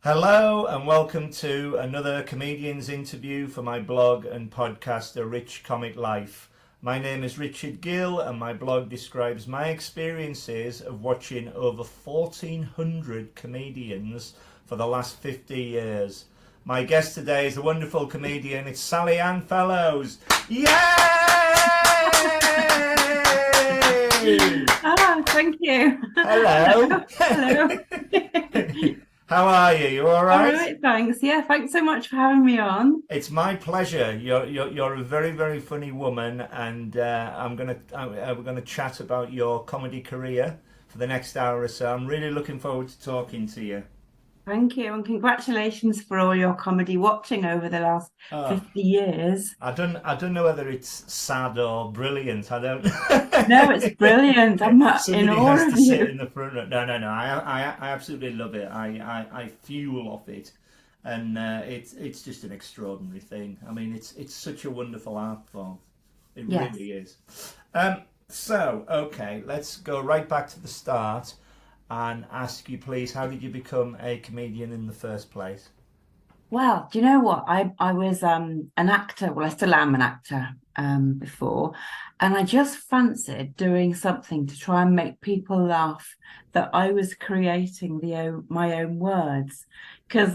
Hello and welcome to another comedian's interview for my blog and podcast, A Rich Comic Life. My name is Richard Gill and my blog describes my experiences of watching over 1,400 comedians for the last 50 years. My guest today is a wonderful comedian. It's Sallyann Fellowes. Yay! Ah, thank you. Hello. Hello. How are you? You all All right? right, thanks. Yeah, thanks so much for having me on. It's my pleasure. You're a very, very funny woman, and we're gonna chat about your comedy career for the next hour or so. I'm really looking forward to talking to you. Thank you, and congratulations for all your comedy watching over the last Oh, 50 years. I don't know whether it's sad or brilliant. I don't. No, it's brilliant. I'm in Somebody has awe to of sit you. in the front. No. I absolutely love it. I fuel off it, and it's just an extraordinary thing. I mean, it's such a wonderful art form. It Yes. really is. Okay, let's go right back to the start and ask you, please, how did you become a comedian in the first place? Well, do you know what? I was an actor. Well, I still am an actor before, and I just fancied doing something to try and make people laugh that I was creating my own words. Because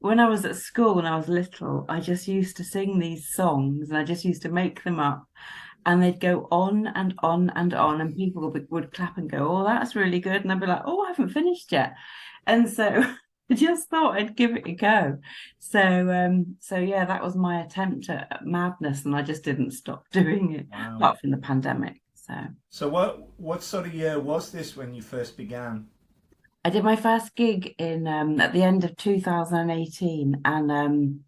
when I was at school when I was little, I just used to sing these songs and I just used to make them up, and they'd go on and on and on, and people would clap and go, "Oh, that's really good," and I'd be like, "Oh, I haven't finished yet," and so. I just thought I'd give it a go. So yeah, that was my attempt at madness, and I just didn't stop doing it, Wow. apart from the pandemic. So So what sort of year was this when you first began? I did my first gig in at the end of 2018, and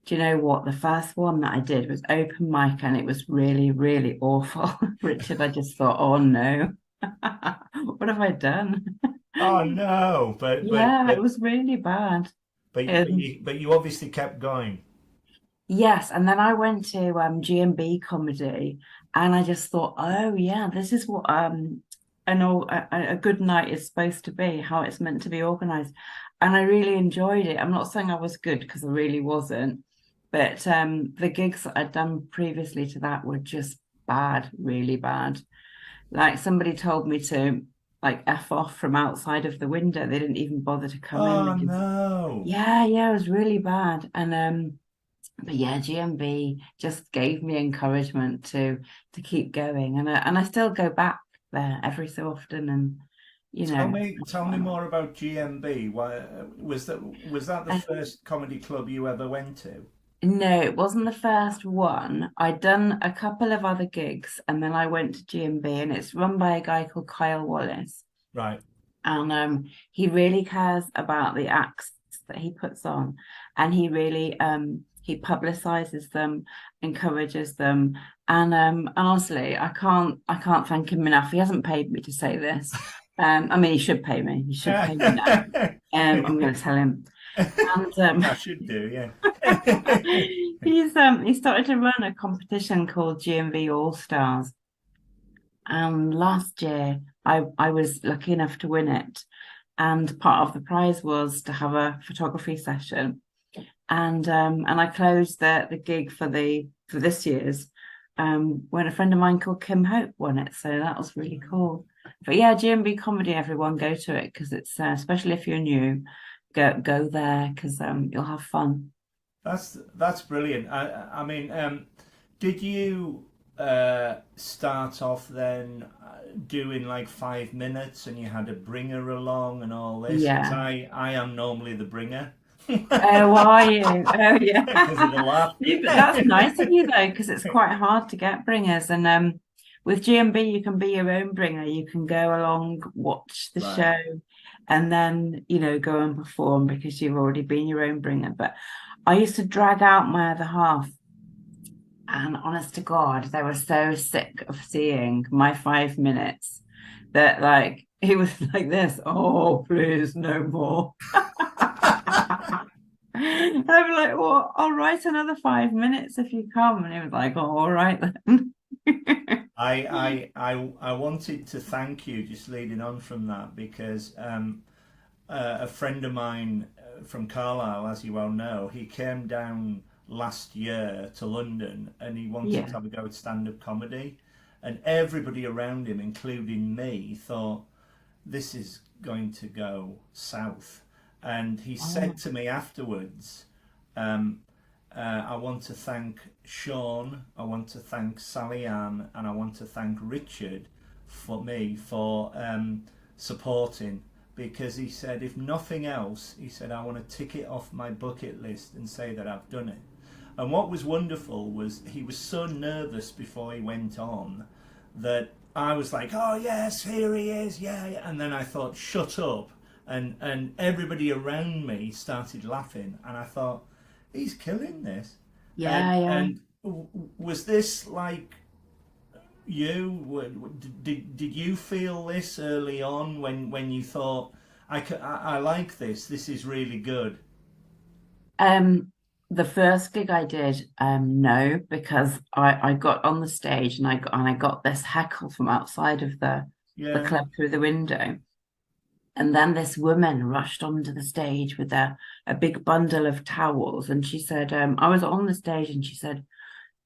do you know what? The first one that I did was open mic, and it was really, really awful. Richard, I just thought, oh no, what have I done? Oh no, Yeah, it was really bad. but you obviously kept going. Yes, and then I went to G&B comedy, and I just thought, oh yeah, this is what a good night is supposed to be, how it's meant to be organized. And I really enjoyed it. I'm not saying I was good because I really wasn't, but the gigs that I'd done previously to that were just bad, really bad. Like somebody told me to like F off from outside of the window. They didn't even bother to come in. Oh no. Yeah, it was really bad. And but yeah, GMB just gave me encouragement to keep going, and I still go back there every so often, and you know, that's Tell me quite a lot. more about GMB. Why was that the Uh, first comedy club you ever went to? no, it wasn't the first one. I'd done a couple of other gigs, and then I went to GMB, and it's run by a guy called Kyle Wallace, Right. and he really cares about the acts that he puts on, and he really he publicizes them, encourages them, and honestly I can't thank him enough. He hasn't paid me to say this. I mean, he should pay me. He should pay me now. I'm going to tell him. And I should do, yeah. he started to run a competition called GMV All Stars, and last year I was lucky enough to win it. And part of the prize was to have a photography session. And I closed the gig for this year's when a friend of mine called Kim Hope won it. So that was really cool. But yeah, GMB comedy, everyone go to it because it's especially if you're new, go there because you'll have fun. That's brilliant. I mean, did you start off then doing like 5 minutes and you had a bringer along and all this? Because Yeah. I am normally the bringer Oh, are you? Oh, yeah. because of the laugh. Yeah, but that's nice of you though, because it's quite hard to get bringers. And with GMB, you can be your own bringer. You can go along, watch the Right. show, and then go and perform because you've already been your own bringer. But I used to drag out my other half, and honest to God, they were so sick of seeing my 5 minutes that like it was like this. Oh, please, no more. I'm like, well, I'll write another 5 minutes if you come. And he was like, oh, all right then. I wanted to thank you just leading on from that because a friend of mine from Carlisle, as you well know, he came down last year to London and he wanted to Yeah. have a go at stand-up comedy, and everybody around him, including me, thought this is going to go south. And he Oh, said to me afterwards, um, I want to thank Sean, I want to thank Sallyann, and I want to thank Richard for supporting. Because he said, if nothing else, he said, I want to tick it off my bucket list and say that I've done it. And what was wonderful was he was so nervous before he went on that I was like, oh yes, here he is, yeah, yeah. And then I thought, shut up. And everybody around me started laughing. And I thought, he's killing this. yeah, yeah. And was this like you? Did you feel this early on when you thought, I like this, this is really good? Um, the first gig I did, no, because I got on the stage and I got this heckle from outside of the Yeah. club through the window. And then this woman rushed onto the stage with a big bundle of towels. And she said, I was on the stage and she said,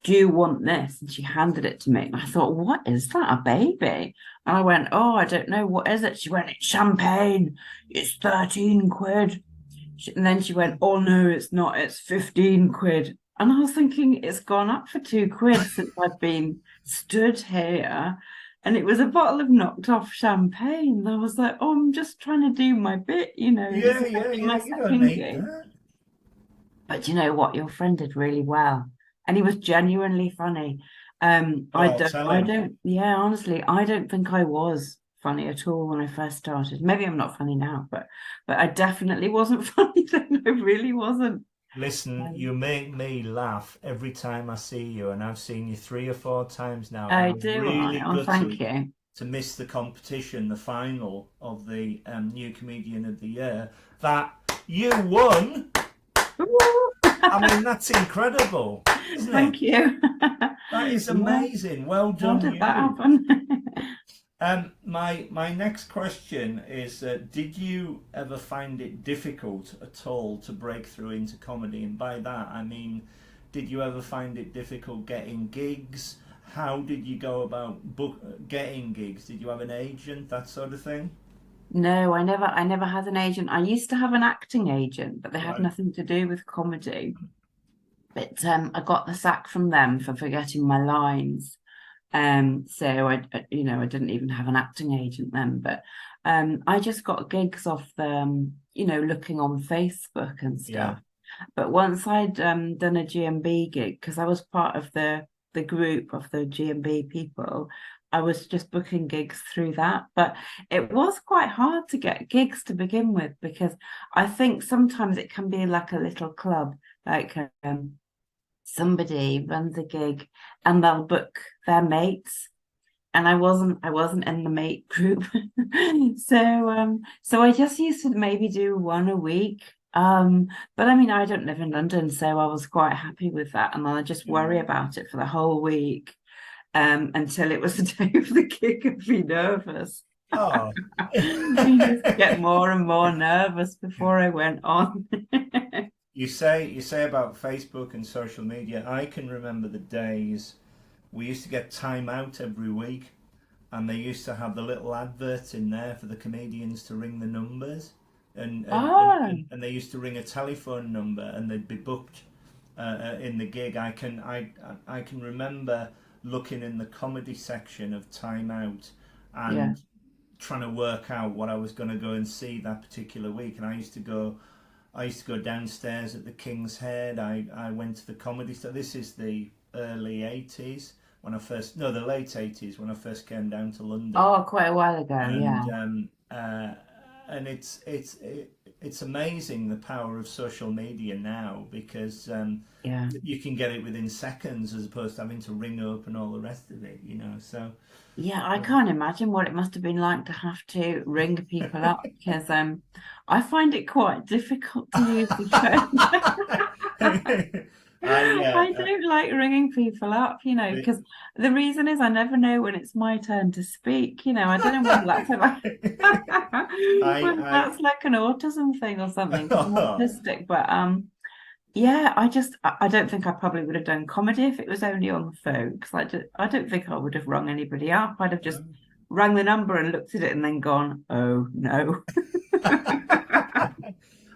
do you want this? And she handed it to me. And I thought, what is that? A baby? And I went, oh, I don't know. What is it? She went, it's champagne. It's 13 quid. And then she went, oh, no, it's not. It's 15 quid. And I was thinking, it's gone up for 2 quid since I've been stood here. And it was a bottle of knocked off champagne. And I was like, oh, I'm just trying to do my bit, This Yeah, is yeah, my yeah. You don't second need gig. that. But you know what? Your friend did really well. And he was genuinely funny. Oh, tell I him. don't, yeah, honestly, I don't think I was funny at all when I first started. Maybe I'm not funny now, but I definitely wasn't funny then. I really wasn't. Listen, you make me laugh every time I see you, and I've seen you 3 or 4 times now, and I I was do. really Oh, thank gutted you. to miss the competition, the final of the New Comedian of the Year that you won. I mean, that's incredible, isn't it? Thank you. That is Yeah, amazing. Well how done, did that you. happen? My next question is: did you ever find it difficult at all to break through into comedy? And by that, I mean, did you ever find it difficult getting gigs? How did you go about getting gigs? Did you have an agent, that sort of thing? No, I never had an agent. I used to have an acting agent, but they had Right. nothing to do with comedy. But I got the sack from them for forgetting my lines. So I didn't even have an acting agent then, but I just got gigs off looking on Facebook and Yeah. stuff. But once I'd done a GMB gig, because I was part of the group of the GMB people, I was just booking gigs through that. But it was quite hard to get gigs to begin with because I think sometimes it can be like a little club, like somebody runs a gig and they'll book their mates, and I wasn't in the mate group. So I just used to maybe do one a week. But I mean, I don't live in London, so I was quite happy with that, and then I just worry Yeah. about it for the whole week until it was the day of the gig and be nervous. Oh. You just get more and more nervous before I went on. You say about Facebook and social media. I can remember the days we used to get time out every week, and they used to have the little adverts in there for the comedians to ring the numbers, Oh, and they used to ring a telephone number and they'd be booked in the gig. I can remember looking in the comedy section of Time Out yeah. and trying to work out what I was going to go and see that particular week, and I used to go downstairs at the King's Head. I went to the comedy store. This is the early 80s when I first, no, the late 80s when I first came down to London. Oh, quite a while ago, yeah. And it's amazing the power of social media now, because Yeah. you can get it within seconds as opposed to having to ring up and all the rest of it. So Yeah, I can't imagine what it must have been like to have to ring people up because I find it quite difficult to use the phone. I don't like ringing people up, because the reason is I never know when it's my turn to speak. I don't know whether that's whether I that's like an autism thing or something, because I'm autistic. But yeah, I don't think I probably would have done comedy if it was only on the phone, because I don't think I would have rung anybody up. I'd have just rang the number and looked at it and then gone, oh no.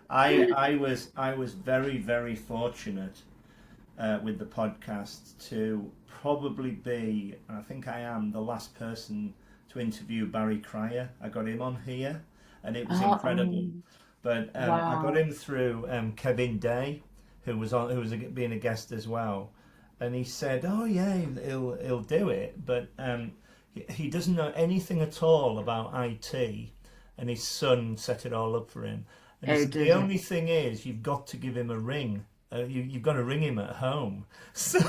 I was very, very fortunate with the podcast to probably be, and I think I am, the last person to interview Barry Cryer. I got him on here, and it was incredible. But I got him through Kevin Day, who was being a guest as well, and he said, "Oh yeah, he'll do it," but he doesn't know anything at all about IT, and his son set it all up for him. And he said, the only thing is, you've got to give him a ring. You've got to ring him at home. So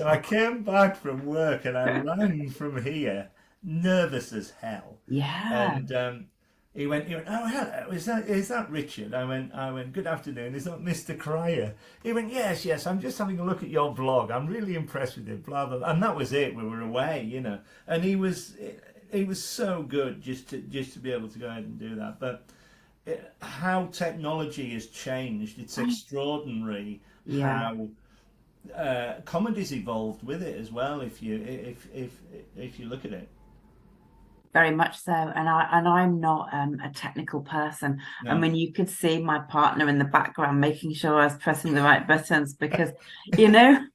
I came back from work and I ran from here, nervous as hell. Yeah. And he went, oh hello, is that Richard? I went, good afternoon. Is that Mr. Cryer? He went, yes. I'm just having a look at your blog. I'm really impressed with it. Blah blah. And that was it. We were away, And he was so good just to be able to go ahead and do that. But how technology has changed, it's extraordinary. How comedy's evolved with it as well, if you look at it. Very much so, and I'm not a technical person. No. I mean, you could see my partner in the background making sure I was pressing the right buttons, because in the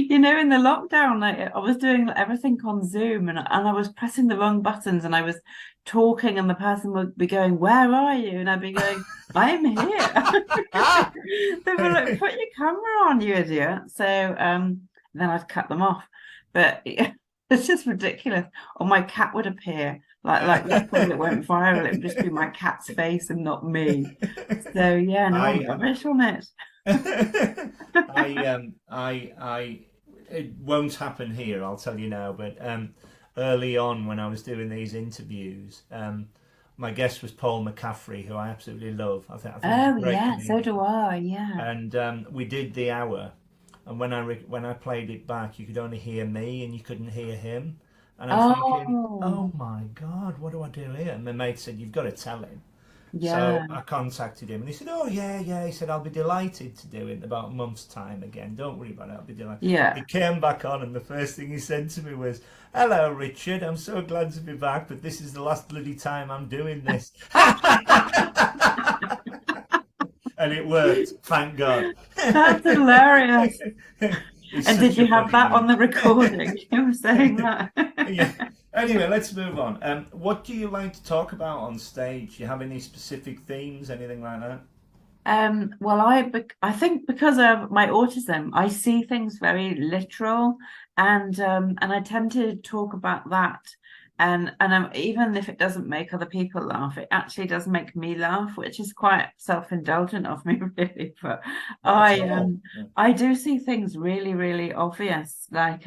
lockdown, I was doing everything on Zoom, and I was pressing the wrong buttons, and I was talking, and the person would be going, "Where are you?" And I'd be going, "I'm here." They were like, "Put your camera on, you idiot." So then I'd cut them off, but it's just ridiculous. Or my cat would appear, like that thing that went viral. It would just be my cat's face and not me. So yeah, no, I'm rubbish on it. It won't happen here, I'll tell you now, but early on when I was doing these interviews, my guest was Paul McCaffrey, who I absolutely love. I think yeah, so do I, yeah. And we did the hour, and when I played it back, you could only hear me and you couldn't hear him, and I'm thinking, oh my God, what do I do here? And my mate said, you've got to tell him. Yeah. So I contacted him and he said, oh yeah. He said, I'll be delighted to do it in about a month's time again. Don't worry about it, I'll be delighted. Yeah. He came back on and the first thing he said to me was, hello Richard, I'm so glad to be back, but this is the last bloody time I'm doing this. And it worked, thank God. That's hilarious. And did you have that on the recording? You were saying that. Yeah. Anyway, let's move on. What do you like to talk about on stage? Do you have any specific themes, anything like that? Well, I think because of my autism, I see things very literal, and I tend to talk about that. And even if it doesn't make other people laugh, it actually does make me laugh, which is quite self-indulgent of me, really. But I do see things really, really obvious, like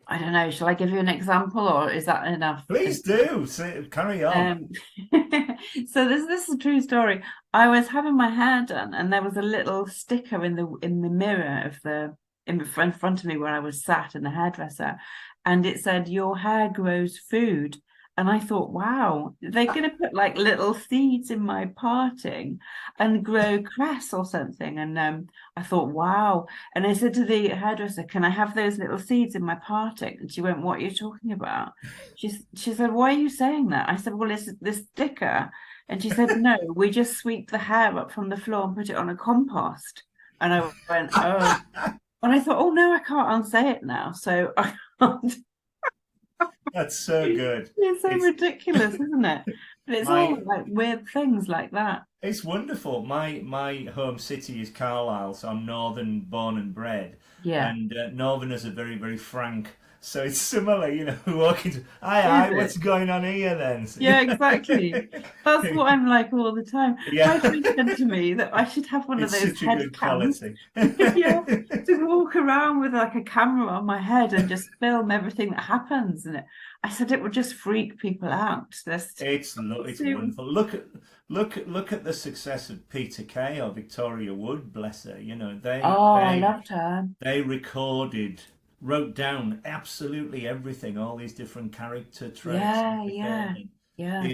I don't know, shall I give you an example, or is that enough? Please do. Carry on. So this is a true story. I was having my hair done, and there was a little sticker in the mirror in front of me where I was sat in the hairdresser, and it said, "Your hair grows food." And I thought, wow, they're going to put like little seeds in my parting and grow cress or something. And I thought, wow. And I said to the hairdresser, can I have those little seeds in my parting? And she went, what are you talking about? She said, why are you saying that? I said, well, it's this sticker. And she said, no, we just sweep the hair up from the floor and put it on a compost. And I went, oh. And I thought, oh, no, I can't unsay it now. So I can't. That's so good. It's ridiculous, isn't it? But it's all like weird things like that. It's wonderful. My home city is Carlisle, so I'm northern born and bred. Yeah. And northerners are very, very frank. So it's similar, you know, walking to, Is what's it? going on here then? Yeah, exactly. That's what I'm like all the time. My Yeah, friend said to me that I should have one of it's those such a head good cams. quality. Yeah, to walk around with like a camera on my head and just film everything that happens. And I said it would just freak people out. It's wonderful. Look at the success of Peter Kay or Victoria Wood, bless her. You know, Oh, I loved her. they recorded, wrote down absolutely everything, all these different character traits and Yeah, everything. yeah, And yeah.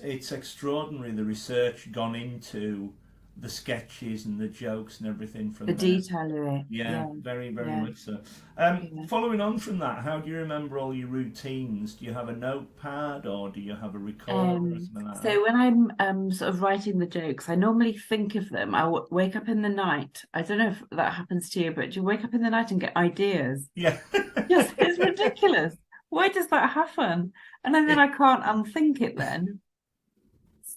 it's extraordinary the research gone into the sketches and the jokes and everything The from there. detail of it. Yeah, Yeah, very yeah, much so. yeah. Following on from that, how do you remember all your routines? Do you have a notepad or do you have a recorder or something like that? So when I'm sort of writing the jokes, I normally think of them. Wake up in the night. I don't know if that happens to you, but do you wake up in the night and get ideas? Yeah. Yes, it's ridiculous. Why does that happen? And then I can't unthink it then.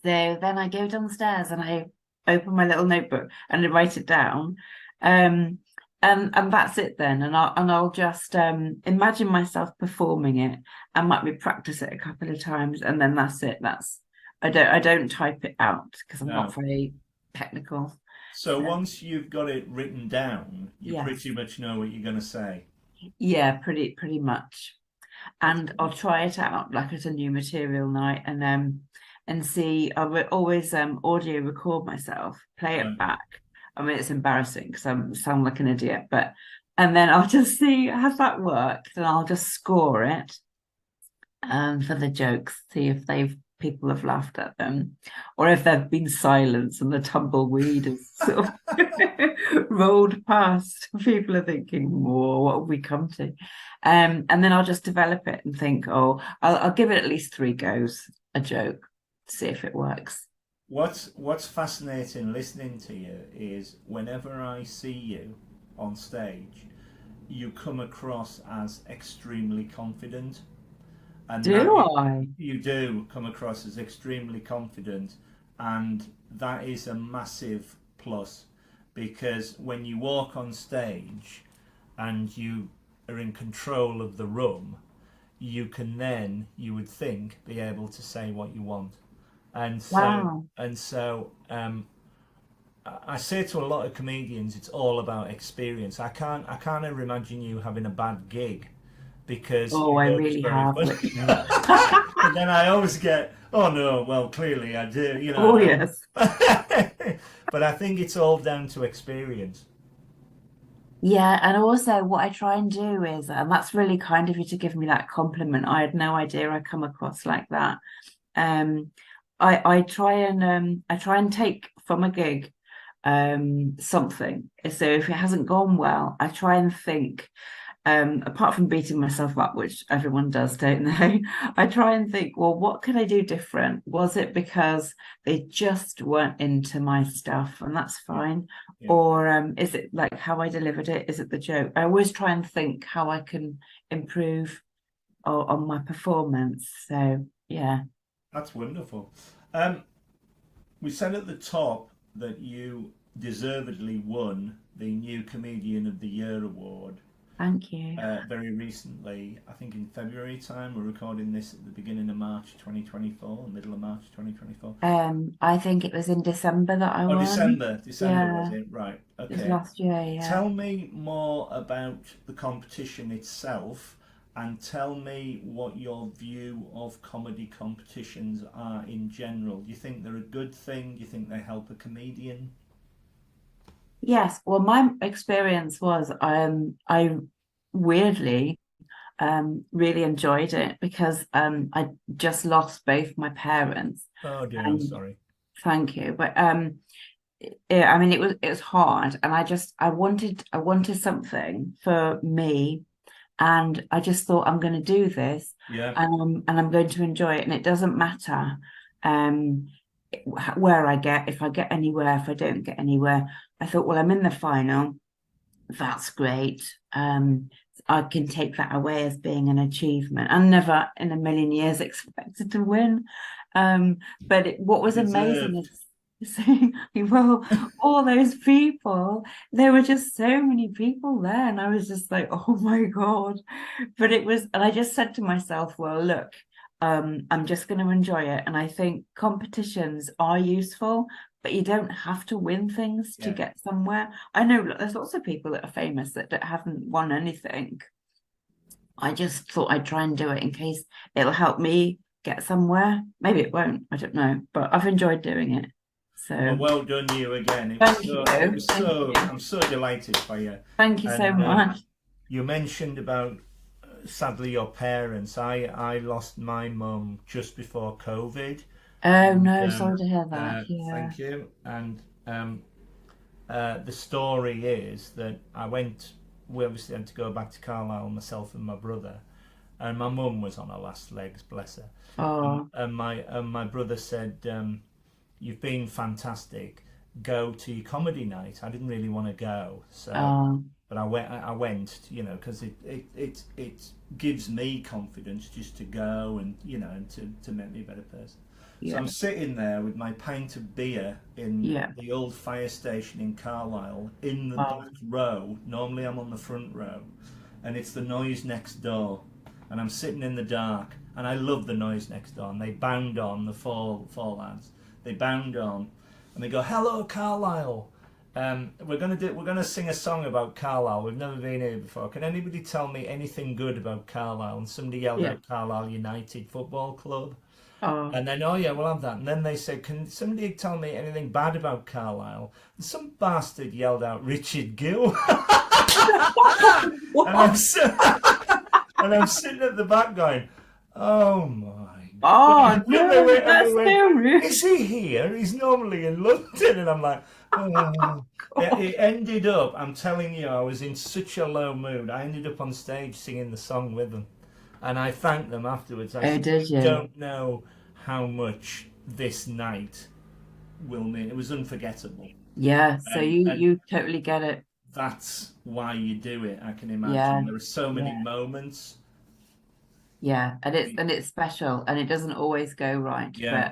So then I go downstairs and I open my little notebook and I write it down. Um, and that's it then. And I'll just imagine myself performing it. I might practice it a couple of times and then that's it. I don't type it out because I'm not No. very technical. So So once you've got it written down, you pretty yes. much know what you're going to say. Yeah, pretty much. That's And I'll good. try it out like at a new material night and see. I will always audio record myself, play it Right. back. I mean, it's embarrassing because I sound like an idiot, but and then I'll just see has that worked, and I'll just score it for the jokes, see if they've people have laughed at them, or if they've been silenced and the tumbleweed has sort of rolled past. People are thinking, "Whoa, what have we come to?" And then I'll just develop it and think, "Oh, I'll give it at least 3 goes, a joke, see if it works." What's fascinating listening to you is whenever I see you on stage, you come across as extremely confident, and Do I? you do come across as extremely confident, and that is a massive plus because when you walk on stage and you are in control of the room, you can then, you would think, be able to say what you want. And so, Wow. and so, I say to a lot of comedians, it's all about experience. I can't ever imagine you having a bad gig because Oh, I you're always really very have, funny. Richard. And then I always get, oh no, well clearly I do, you Oh, know. yes. But I think it's all down to experience. Yeah, and also what I try and do is, and that's really kind of you to give me that compliment. I had no idea I come across like that. Um, I try and take from a gig something. So if it hasn't gone well, I try and think, apart from beating myself up, which everyone does, don't they? I try and think, well, what could I do different? Was it because they just weren't into my stuff, and that's Yeah, fine? yeah, Or is it like how I delivered it? Is it the joke? I always try and think how I can improve on my performance. So yeah, that's wonderful. Um, we said at the top that you deservedly won the New Comedian of the Year award. thank you. Very recently, I think in February time. We're recording this at the beginning of March 2024, middle of March 2024. I think it was in December that I Oh, won. December was Yeah, it? Right. it was Okay. last year. Yeah. Tell me more about the competition itself and tell me what your view of comedy competitions are in general. Do you think they're a good thing? Do you think they help a comedian? Yes, well, my experience was I weirdly really enjoyed it because I just lost both my parents. Oh dear, I'm And sorry. thank you. But yeah, I mean it was hard and I wanted something for me and I just thought I'm going to do this Yeah, and I'm going to enjoy it and it doesn't matter um where I get if I get anywhere if I don't get anywhere. I thought, well, I'm in the final. That's great. I can take that away as being an achievement. I never in a million years expected to win. But what was amazing deserved. is saying, well, all those people, there were just so many people there. And I was just like, oh my God. But it was, and I just said to myself, well, look, I'm just going to enjoy it. And I think competitions are useful, but you don't have to win things to Yeah. get somewhere. I know there's lots of people that are famous that haven't won anything. I just thought I'd try and do it in case it'll help me get somewhere. Maybe it won't, I don't know, but I've enjoyed doing it. Well, So well done you again. thank you. Thank you. I'm so delighted for you. Thank you so And much. you mentioned about sadly your parents. I lost my mum just before COVID, Oh and no, sorry to hear that. Yeah. thank you. And the story is that we obviously had to go back to Carlisle, myself and my brother, and my mum was on her last legs, bless her. Oh, And my brother said, "You've been fantastic. Go to your comedy night." I didn't really want to go, so oh, but I went, because it gives me confidence just to go and and to make me a better person. So yeah. I'm sitting there with my pint of beer in Yeah. the old fire station in Carlisle in the Oh, back row. Normally I'm on the front row, and it's the noise next door, and I'm sitting in the dark, and I love the noise next door. And they bound on, the four lads. They bound on, and they go, "Hello, Carlisle. We're gonna sing a song about Carlisle. We've never been here before. Can anybody tell me anything good about Carlisle?" And somebody yelled yeah. out Carlisle United Football Club. Oh. And then, oh yeah, we'll have that. And then they said, "Can somebody tell me anything bad about Carlisle?" And some bastard yelled out Richard Gill. and I'm What? and I'm sitting at the back going, "Oh my Oh God!" no, And they that's went, so rude. "Is he here? He's normally in London." And I'm like, "Oh." God. It ended up, I'm telling you, I was in such a low mood. I ended up on stage singing the song with them. And I thanked them afterwards. I Oh, said, did "You you? don't know how much this night will mean." It was unforgettable. Yeah. So And you totally get it. that's why you do it, I can imagine. Yeah. There are so Yeah. many moments. Yeah, and it's special and it doesn't always go right, Yeah,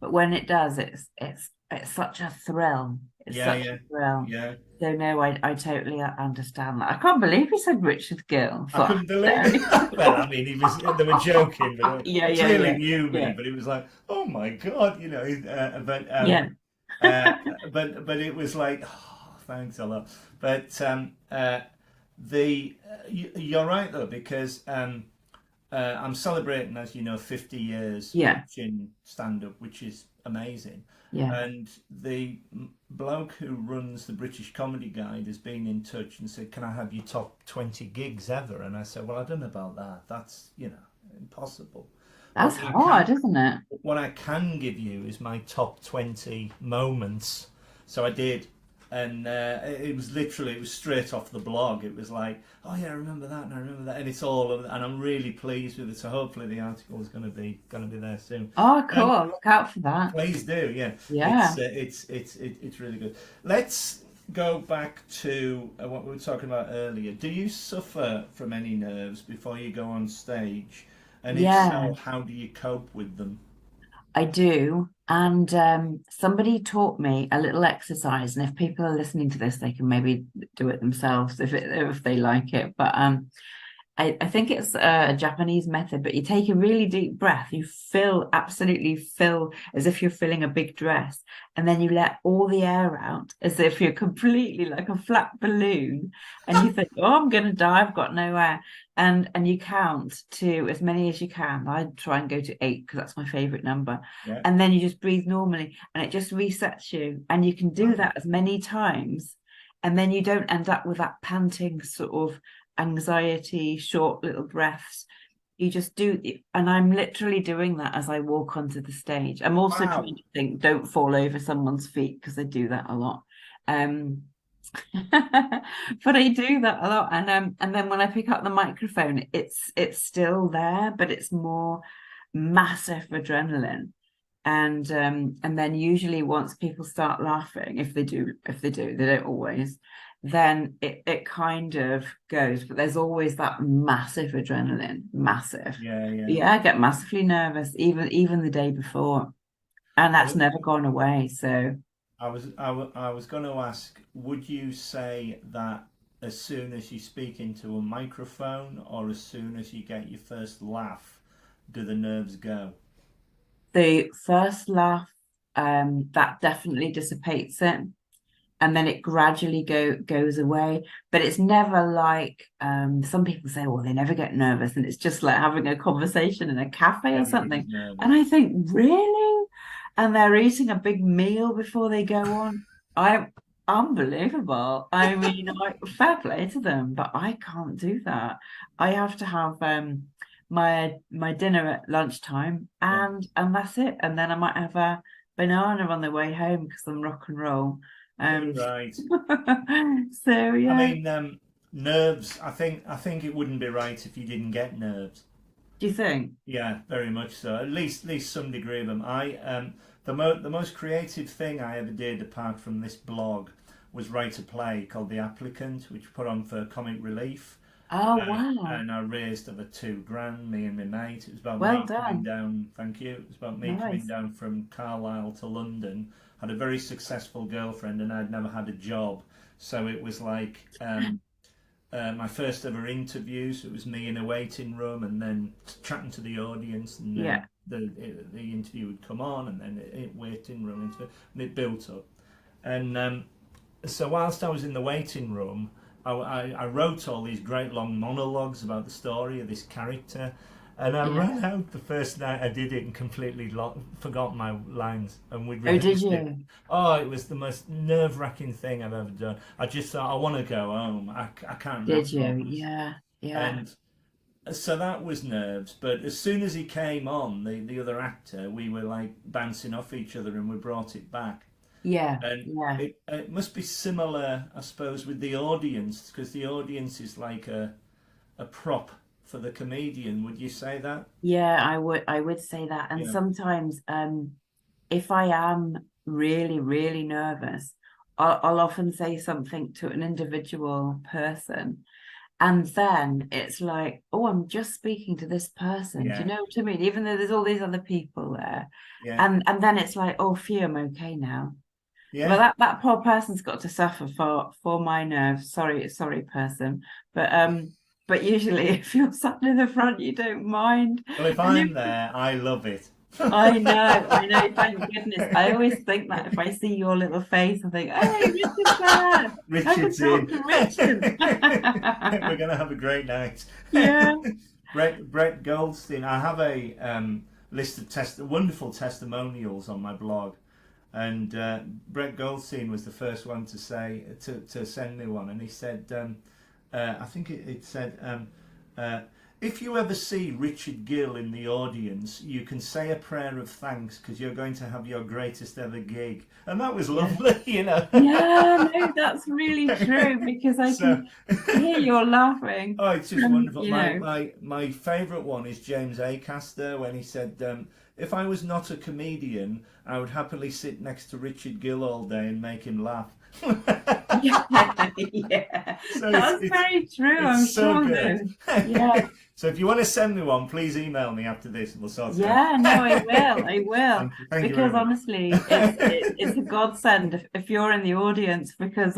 but when it does, it's such a thrill. It's yeah, such yeah, a thrill. yeah. So no, I totally understand that. I can't believe he said Richard Gill. I For couldn't believe it. Well, I mean, they were joking, but yeah, he yeah, clearly yeah, knew me. yeah, But it was like, oh my God, yeah, uh, but it was like, oh, thanks a lot. But you're right though, because I'm celebrating, as you know, 50 years yeah, teaching stand up, which is amazing. yeah. And the bloke who runs the British Comedy Guide has been in touch and said, "Can I have your top 20 gigs ever?" And I said, "Well, I don't know about that. That's, impossible. But That's hard, isn't it? what I can give you is my top 20 moments." So I did. And it was straight off the blog. It was like, "Oh yeah, I remember that, and I remember that," and it's all, and I'm really pleased with it. So hopefully the article is going to be there soon. Oh, Um, cool. Look out for that. Please do, yeah. Yeah, It's really good. Let's go back to what we were talking about earlier. Do you suffer from any nerves before you go on stage? And if yeah. so, how do you cope with them? I do. And somebody taught me a little exercise, and if people are listening to this, they can maybe do it themselves if they like it. But I think it's a Japanese method, but you take a really deep breath, you absolutely fill as if you're filling a big dress, and then you let all the air out as if you're completely like a flat balloon, and you think, oh, I'm gonna die, I've got no air. And you count to as many as you can. I try and go to 8 because that's my favorite number. Yeah. And then you just breathe normally and it just resets you. And you can do Right. that as many times. And then you don't end up with that panting sort of anxiety, short little breaths. You just do, and I'm literally doing that as I walk onto the stage. I'm also Wow. trying to think, don't fall over someone's feet because I do that a lot. Um, but I do that a lot, and then when I pick up the microphone, it's still there, but it's more massive adrenaline. And then usually once people start laughing, if they do, they don't always, then it kind of goes, but there's always that massive adrenaline, massive. Yeah, yeah. Yeah, I get massively nervous, even the day before. And I that's was never gone away. So I was going to ask, would you say that as soon as you speak into a microphone or as soon as you get your first laugh, do the nerves go? the first laugh, that definitely dissipates it. And then it gradually goes away. But it's never like some people say, well, they never get nervous, and it's just like having a conversation in a cafe or Everybody's something. And nervous. I think, really? And they're eating a big meal before they go on. I'm unbelievable. I mean, fair play to them, but I can't do that. I have to have my dinner at lunchtime, Yeah. and that's it. And then I might have a banana on the way home because I'm rock and roll. Um, Right. so I yeah, mean, nerves. I think it wouldn't be right if you didn't get nerves. do you think? Yeah, very much so. At least some degree of them. I the most creative thing I ever did, apart from this blog, was write a play called The Applicant, which put on for Comic Relief, Oh wow, and I raised over £2 grand. Me and my mate. It was about well me coming done. down. Thank you. It was about me coming Nice. down from Carlisle to London. Had a very successful girlfriend, and I'd never had a job, so it was like. My first ever interviews. It was me in a waiting room and then chatting to the audience, and then Yeah, the interview would come on, and then waiting room interview, and it built up. And so whilst I was in the waiting room, I wrote all these great long monologues about the story of this character, and I yeah. ran out the first night I did it and completely forgot my lines, and we'd Oh, did rehearsed it. you? Oh, it was the most nerve-wracking thing I've ever done. I just thought, I want to go home. I can't Did wrap you? all this. Yeah, yeah, And so that was nerves. But as soon as he came on, the other actor, we were like bouncing off each other, and we brought it back. yeah, And yeah. it must be similar, I suppose, with the audience, because the audience is like a prop for the comedian. Would you say that? Yeah, I would say that. And Yeah. sometimes if I am really, really nervous, I'll often say something to an individual person. And then it's like, oh, I'm just speaking to this person. Do you Yeah. know what I mean? Even though there's all these other people there. Yeah. And then it's like, oh, phew, I'm okay now. Well, Yeah. that poor person's got to suffer for my nerves. Sorry, person. But usually if you're sat in the front, you don't mind. Well, if And if I'm there, I love it. I know, thank goodness. I always think that if I see your little face, I think, hey, Richard's there. I can Richard's talk in. to Richard. We're going to have a great night. Yeah. Brett Goldstein. I have a list of wonderful testimonials on my blog, and Brett Goldstein was the first one to say to send me one, and he said, I think it said. Uh, if you ever see Richard Gill in the audience, you can say a prayer of thanks because you're going to have your greatest ever gig. And that was Yeah. lovely, you know. Yeah, no, that's really true because I So, can hear you're laughing oh, it's just from, wonderful. My favourite one is James Acaster when he said, if I was not a comedian, I would happily sit next to Richard Gill all day and make him laugh. yeah, yeah. So That's very true, I'm it's so sure good. though. Yeah. So if you want to send me one, please email me after this and we'll sort it out. Yeah, no, I will. Thank you very Because much. honestly, it's a godsend if you're in the audience because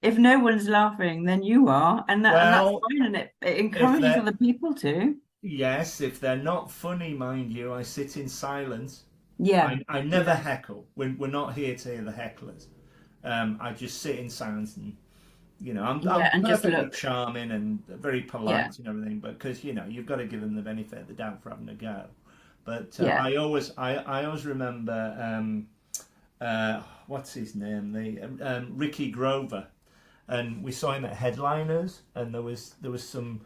if no one's laughing, then you are, and that's Well, fine, and it if encourages they're other people to. yes, if they're not funny, mind you, I sit in silence. Yeah, I never yeah, heckle. We're not here to hear the hecklers. I just sit in silence and I'm yeah, and just perfectly look. charming and very Yeah, polite and everything, but because you've got to give them the benefit of the doubt for having a go. But yeah. I always remember what's his name, the Ricky Grover, and we saw him at Headliners, and there was some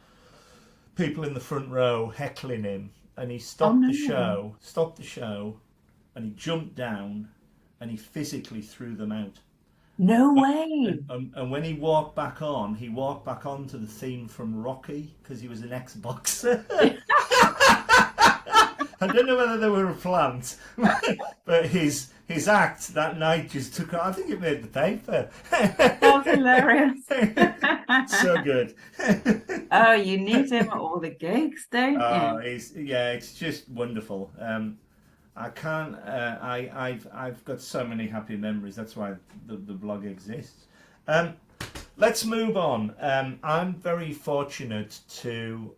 people in the front row heckling him, and he Oh stopped the show, and he jumped down, and he physically threw them out. no But, way. and when he walked back on, he walked back on to the theme from Rocky because he was an ex-boxer. I don't know whether they were a plant, but his act that night just took. I think it made the paper. That's hilarious. So good. Oh, you need him at all the gigs, don't you? It's just wonderful. I can't. I've got so many happy memories. That's why the blog exists. Um, let's move on. I'm very fortunate to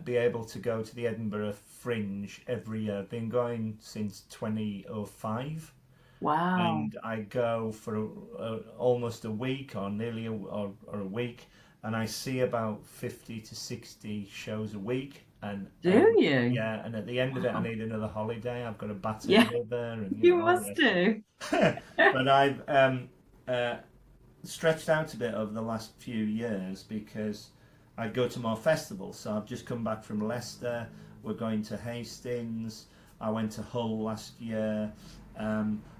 be able to go to the Edinburgh Fringe every year. I've been going since 2005, Wow. and I go for almost a week or nearly or a week, and I see about 50 to 60 shows a week. And Do you? yeah, and at the end of it, I Wow. need another holiday. I've got a battered Yeah, liver, and you all the must rest of do. it. But I've uh, stretched out a bit over the last few years because I go to more festivals. So I've just come back from Leicester. We're going to Hastings. I went to Hull last year.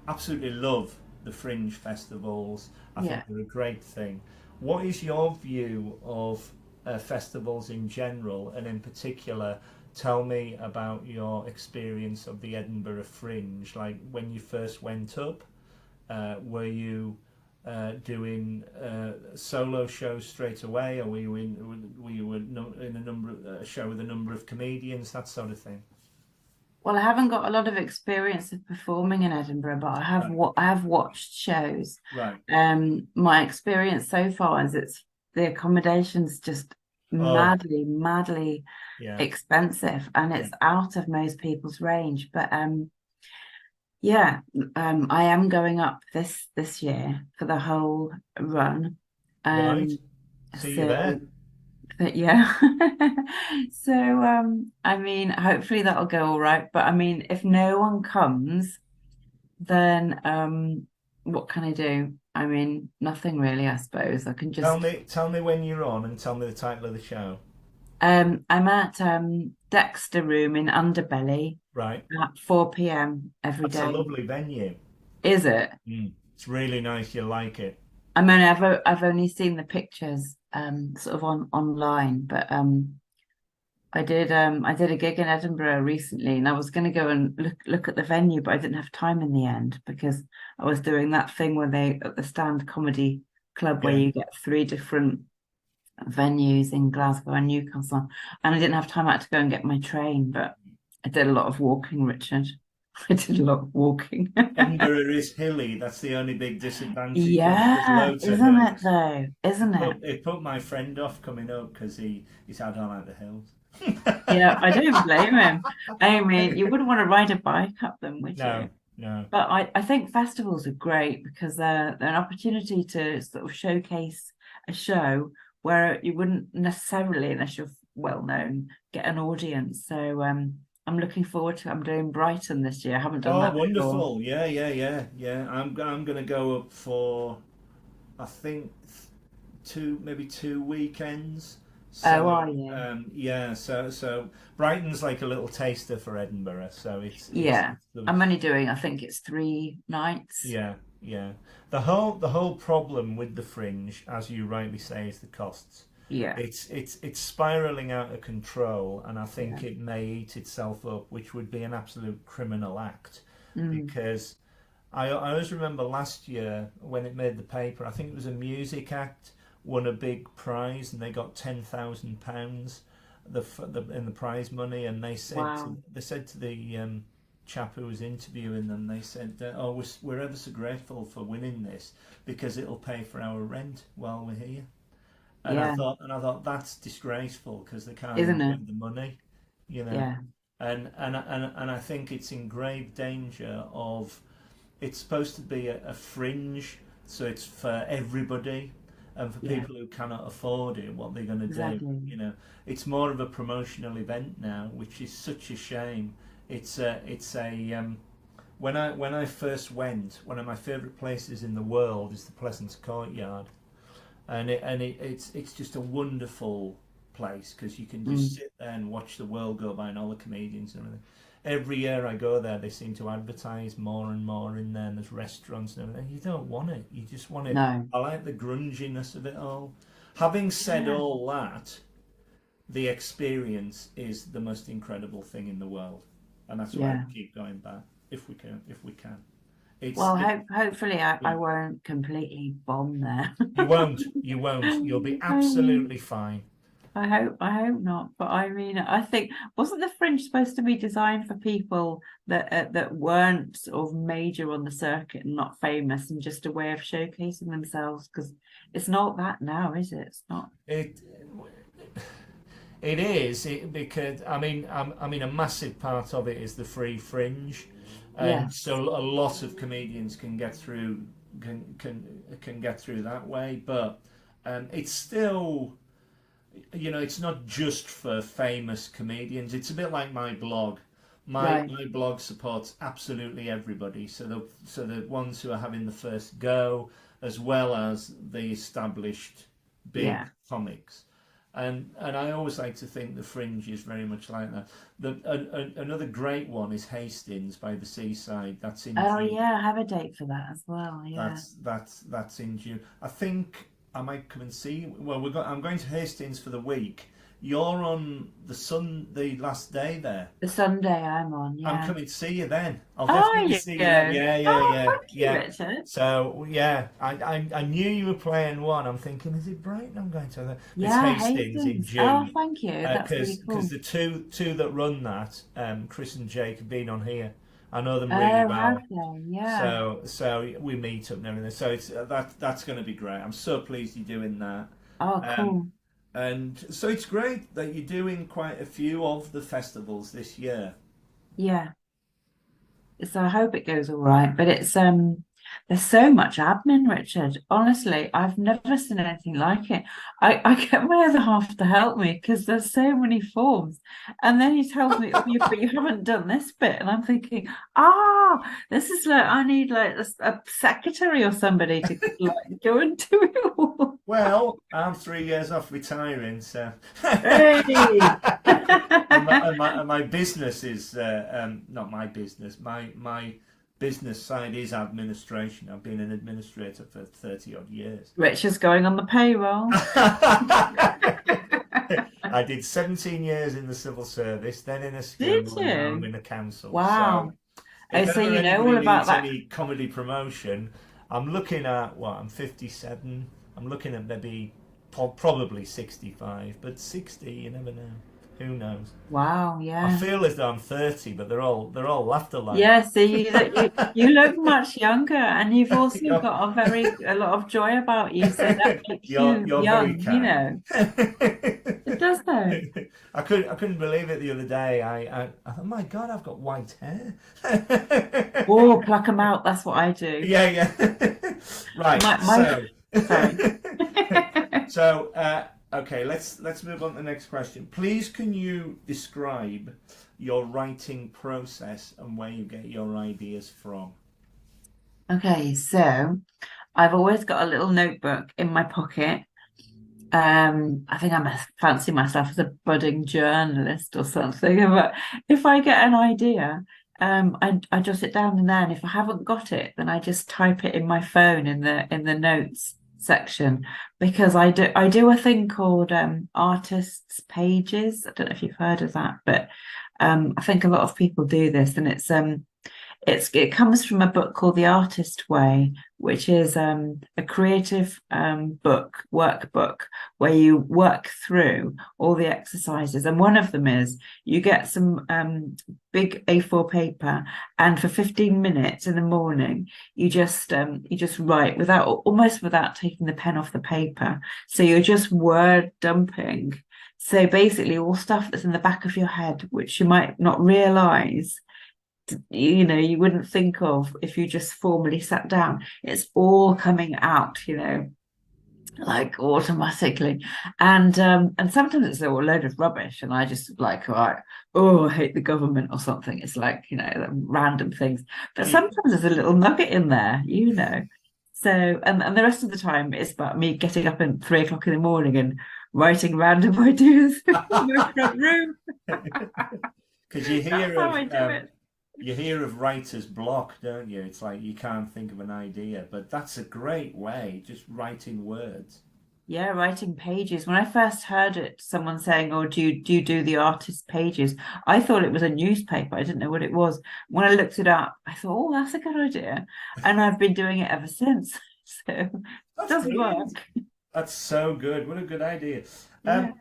Absolutely love the Fringe festivals. I think Yeah. they're a great thing. What is your view of festivals in general, and in particular, tell me about your experience of the Edinburgh Fringe. Like when you first went up, were you doing solo shows straight away, or were you in a number a show with a number of comedians, that sort of thing? Well, I haven't got a lot of experience of performing in Edinburgh, but Right, I have watched shows. right. My experience so far is it's the accommodation's just Oh, madly yeah, expensive, and yeah. it's out of most people's range. But yeah, I am going up this year for the whole run. Right. Um, See you so there. but yeah. So I mean, hopefully that'll go all right. But I mean, if no one comes, then what can I do? I mean, nothing really, I suppose. I can just Tell me when you're on, and tell me the title of the show. I'm at Dexter Room in Underbelly Right. at 4 p.m. every That's a day. lovely venue. Is it? Mm. It's really nice. You'll like it. I mean, I've only seen the pictures sort of online, but I did a gig in Edinburgh recently, and I was going to go and look at the venue, but I didn't have time in the end because I was doing that thing where they at the Stand Comedy Club where Yeah. you get three different venues in Glasgow and Newcastle, and I didn't have time. I had to go and get my train, but I did a lot of walking, Richard. I did a lot of walking. Edinburgh is hilly. That's the only big disadvantage. There's Yeah, loads of isn't it hills. though? Isn't it? It put my friend off coming up because he's had on like the hills. Yeah, I don't blame him. I mean, you wouldn't want to ride a bike up them, would No, you? no. But I think festivals are great because they're an opportunity to sort of showcase a show where you wouldn't necessarily, unless you're well known, get an audience. So I'm looking forward to I'm doing Brighton this year. I haven't done Oh, that before. wonderful. Yeah, yeah, yeah, yeah. I'm gonna go up for I think maybe 2 weekends. Oh, So are you? yeah, so Brighton's like a little taster for Edinburgh. So Yeah. it's sort of I'm only doing, I think it's 3 nights. yeah, yeah. The whole problem with the Fringe, as you rightly say, is the costs. Yeah. It's spiraling out of control, and I Yeah. think it may eat itself up, which would be an absolute criminal act. Mm, Because I always remember last year when it made the paper. I think it was a music act won a big prize, and they got £10,000 in the prize money, and wow. they said to the chap who was interviewing them, they said, "Oh, we're ever so grateful for winning this because it'll pay for our rent while we're here." Yeah. And I thought that's disgraceful because they can't Isn't enjoy it? the money, you know. Yeah. And I think it's in grave danger of. It's supposed to be a fringe, so it's for everybody, and for Yeah. people who cannot afford it, what they're going to do. Exactly. You know, it's more of a promotional event now, which is such a shame. It's a when I first went, one of my favourite places in the world is the Pleasance Courtyard, it's just a wonderful place because you can just Mm, sit there and watch the world go by and all the comedians and everything. Every year I go there, they seem to advertise more and more in there, and there's restaurants and everything. You don't want it. You just want it. no. I like the grunginess of it all. Having said Yeah. all that, the experience is the most incredible thing in the world, and that's why Yeah. we keep going back if we can. If we can, it's Well, it. hopefully I Yeah. won't completely bomb there. You won't. You won't. You'll be absolutely fine. I hope not. But I mean, I think wasn't the Fringe supposed to be designed for people that weren't sort of major on the circuit and not famous, and just a way of showcasing themselves? Because it's not that now, is it? It's not. It it is because I mean a massive part of it is the free fringe, and Yes, so a lot of comedians can get through can get through that way, but it's still, you know, it's not just for famous comedians. It's a bit like my blog. right. My blog supports absolutely everybody. So the ones who are having the first go, as well as the established big Yeah. comics. And I always like to think the Fringe is very much like that. Another great one is Hastings by the seaside. That's in Oh June. yeah, I have a date for that as well. Yeah. That's in June. I think I might come and see. Well, I'm going to Hastings for the week. You're on the last day there. The Sunday I'm on, I'm yeah. coming to see you then. I'll Oh, definitely you see you then. go. Yeah, yeah, Oh, yeah, thank you, yeah. Richard. So yeah, I knew you were playing one. I'm thinking, is it Brighton? I'm going to. It's Yeah, Hastings in Hastings. Oh, June. thank you. That's really Because cool. the two that run that, Chris and Jake have been on here. I know them really Oh, have well. they? Yeah. So we meet up and everything. So it's that's going to be great. I'm so pleased you're doing that. Oh, Um, cool. and so it's great that you're doing quite a few of the festivals this year. Yeah. So I hope it goes all right. But it's there's so much admin, Richard. Honestly, I've never seen anything like it. I get my other half to help me because there's so many forms. And then he tells me, oh, but you haven't done this bit. And I'm thinking, this is like I need like a secretary or somebody to like go and do it all. Well, I'm 3 years off retiring, so Hey. and my business is not my business. My business side is administration. I've been an administrator for 30 odd years. Richard's going on the payroll. I did 17 years in the civil service, then in a Did school, and now I'm you? in a council. So Wow. Oh, if so ever you know anybody all about needs that. any comedy promotion, I'm looking at what, I'm 57. I'm looking at maybe probably 65, but 60, you never know. Who knows? Wow, I yeah. feel as though I'm 30, but they're all laughter line. Yeah, so you look much younger and you've also you're, got a lot of joy about you, so that makes you you're very young, you kind. know. It does though. I couldn't believe it the other day. I thought, my God, I've got white hair. Oh, pluck them out, that's what I do. Yeah, yeah. Right. My So, sorry. so okay. Let's move on to the next question. Please, can you describe your writing process and where you get your ideas from? Okay, so I've always got a little notebook in my pocket. I think I must fancy myself as a budding journalist or something. But if I get an idea, I jot it down and then if I haven't got it, then I just type it in my phone in the notes section because I do a thing called artists pages. I don't know if you've heard of that, but I think a lot of people do this, and it comes from a book called The Artist Way, which is a creative workbook where you work through all the exercises. And one of them is you get some big A4 paper, and for 15 minutes in the morning, you just write without almost without taking the pen off the paper. So you're just word dumping. So basically, all stuff that's in the back of your head, which you might not realize you wouldn't think of if you just formally sat down, it's all coming out, like automatically. And sometimes it's a load of rubbish and I just like, right, oh, I hate the government or something. It's like, random things, but You, sometimes there's a little nugget in there. So and the rest of the time it's about me getting up at 3 o'clock in the morning and writing random ideas in my front room. because That's how I do it. you hear of writer's block, don't you? It's like you can't think of an idea, but that's a great way, just writing words. Yeah, writing pages. When I first heard it, someone saying, "Oh, do you do the artist pages?" I thought it was a newspaper. I didn't know what it was. When I looked it up, I thought, "Oh, that's a good idea," and I've been doing it ever since. So it That's does brilliant. work. That's so good. What a good idea. Yeah.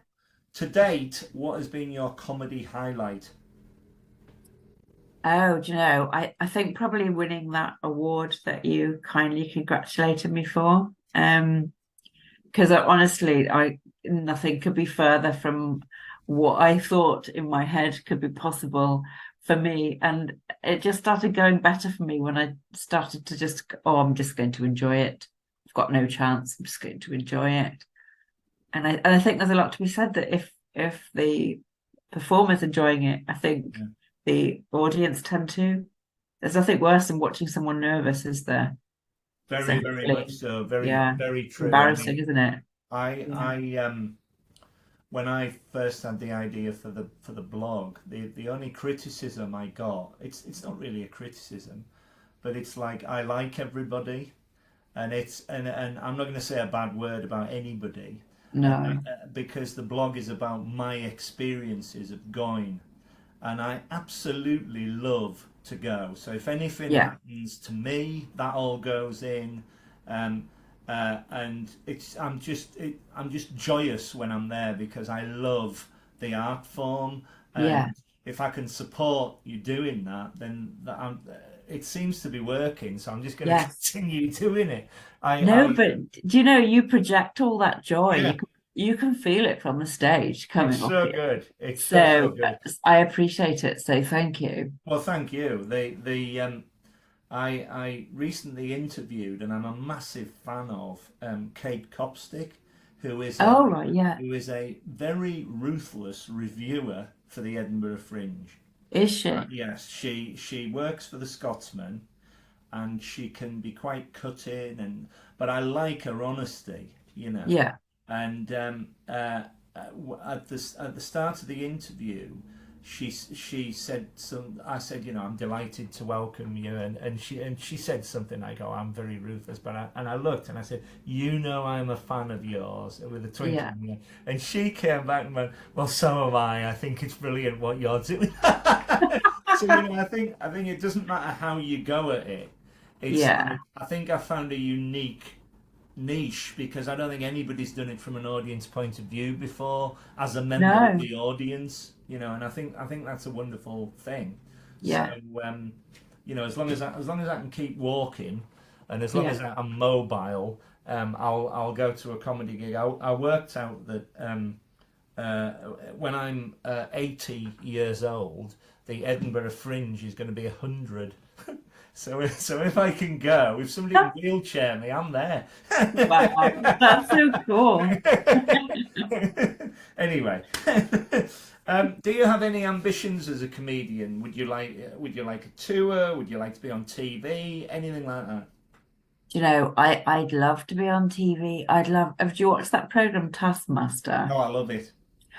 To date, what has been your comedy highlight? Oh, do you know, I think probably winning that award that you kindly congratulated me for. Because honestly, I nothing could be further from what I thought in my head could be possible for me. And it just started going better for me when I started to just, oh, I'm just going to enjoy it. I've got no chance. I'm just going to enjoy it. And I think there's a lot to be said that if the performer's enjoying it, I think Yeah. the audience tend to. There's nothing worse than watching someone nervous, is there? So Very, very much hopefully, so. Very, yeah, very true. I embarrassing, mean, isn't it? I, Yeah. I, when I first had the idea for the blog, the only criticism I got, it's not really a criticism, but it's like I like everybody, and and I'm not going to say a bad word about anybody, No. because the blog is about my experiences of going, and I absolutely love to go. So if anything Yeah. happens to me, that all goes in, um, and I'm just joyous when I'm there because I love the art form, Yeah. and if I can support you doing that, it seems to be working. So I'm just going to Yes. continue doing it. No, I but do you know you project all that joy? Yeah, You can feel it from the stage it's coming off so you. good. It's so So good. I appreciate it. So thank you. Well, thank you. I recently interviewed, and I'm a massive fan of Kate Copstick, who is a Oh right, yeah. who is a very ruthless reviewer for the Edinburgh Fringe. Is she? Yes, she works for the Scotsman, and she can be quite cutting, and but I like her honesty, you know. Yeah. And at the start of the interview, she said some. I said, you know, I'm delighted to welcome you, and she said something like, "Oh, I'm very ruthless," but I looked and I said, "You know, I'm a fan of yours," with a twinkle Yeah. in the eye. And she came back and went, "Well, so am I. I think it's brilliant what you're doing." So you know, I think it doesn't matter how you go at it. It's Yeah. like I think I found a unique niche because I don't think anybody's done it from an audience point of view before as a member of No. the audience, you know, and I think that's a wonderful thing. So Yeah. you know, as long as I can keep walking, and as long Yeah. as I'm mobile, I'll go to a comedy gig. I worked out that uh, when I'm 80 years old, the Edinburgh Fringe is going to be 100. So if I can go, if somebody can wheelchair me, I'm there. Wow. That's so cool. Anyway, do you have any ambitions as a comedian? Would you like a tour? Would you like to be on TV? Anything like that? Do you know, I'd love to be on TV. I'd love. Have you watched that program Taskmaster? Oh, I love it.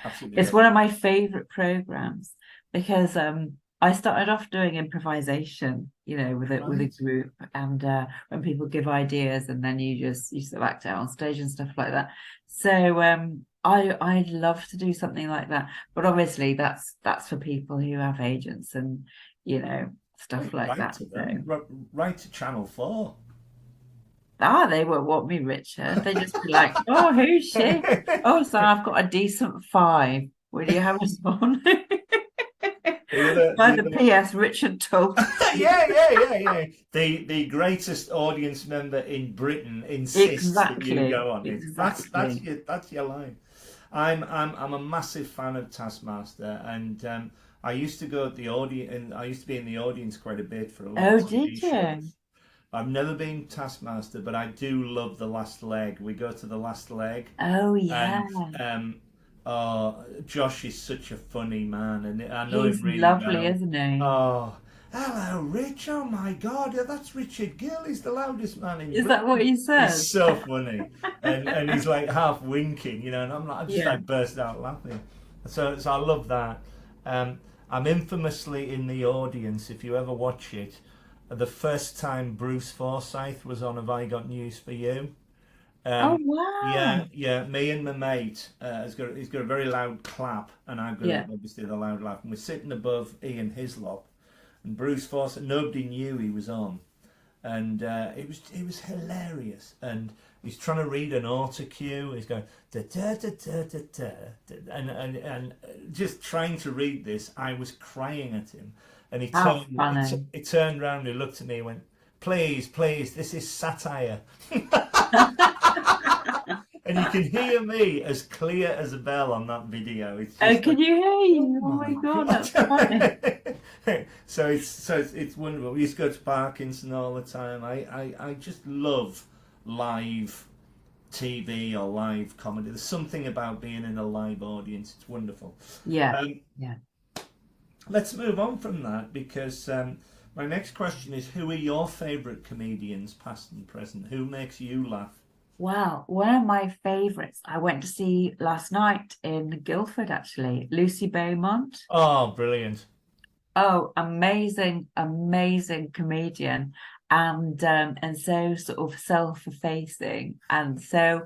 Absolutely It's love one it. of my favorite programs because I started off doing improvisation, you know, with a Right. group, and when people give ideas, and then you sort of act out on stage and stuff like that. So I'd love to do something like that, but obviously that's for people who have agents and you know Well, stuff you like write that. to So them. Write to Channel 4. they won't want me, Richard. They just be like, oh, who's she? Oh, so I've got a decent five. Will you have us on? By The the other PS, Richard told me. yeah. The greatest audience member in Britain insists that you Exactly, go on it. exactly. That's your line. I'm a massive fan of Taskmaster, and I used to go at the audience, and I used to be in the audience quite a bit for a lot of Oh, TV did you? shows. I've never been Taskmaster, but I do love the last leg. We go to the last leg, Oh, yeah. and Josh is such a funny man, and I know him He's really lovely, well. isn't he? Oh, hello, Rich. Oh my God, yeah, that's Richard Gill. He's the loudest man in Is that what Britain. he He's says? so funny, and he's like half winking, you know, and I just Yeah. like burst out laughing. So I love that. Um, I'm infamously in the audience. If you ever watch it, the first time Bruce Forsyth was on Have I Got News for You? Oh, Um, wow. yeah. Me and my mate he's got a very loud clap, and I've got Yeah. obviously the loud laugh. And we're sitting above Ian Hislop, and Bruce Forsyth. Nobody knew he was on, and it was hilarious. And he's trying to read an autocue. He's going da da da da da da, and just trying to read this. I was crying at him, and How funny. he turned around, he looked at me, and went, "Please, please, this is satire." And you can hear me as clear as a bell on that video. It's Oh, just can like, you hear you? oh Oh my my God, God. that's funny. So it's wonderful. We used to go to Parkinson all the time. I just love live TV or live comedy. There's something about being in a live audience. It's wonderful. Yeah, Um, yeah. let's move on from that because my next question is: who are your favourite comedians, past and present? Who makes you laugh? Well, one of my favourites I went to see last night in Guildford, actually, Lucy Beaumont. Oh, brilliant! Oh, amazing, amazing comedian, and so sort of self-effacing, and so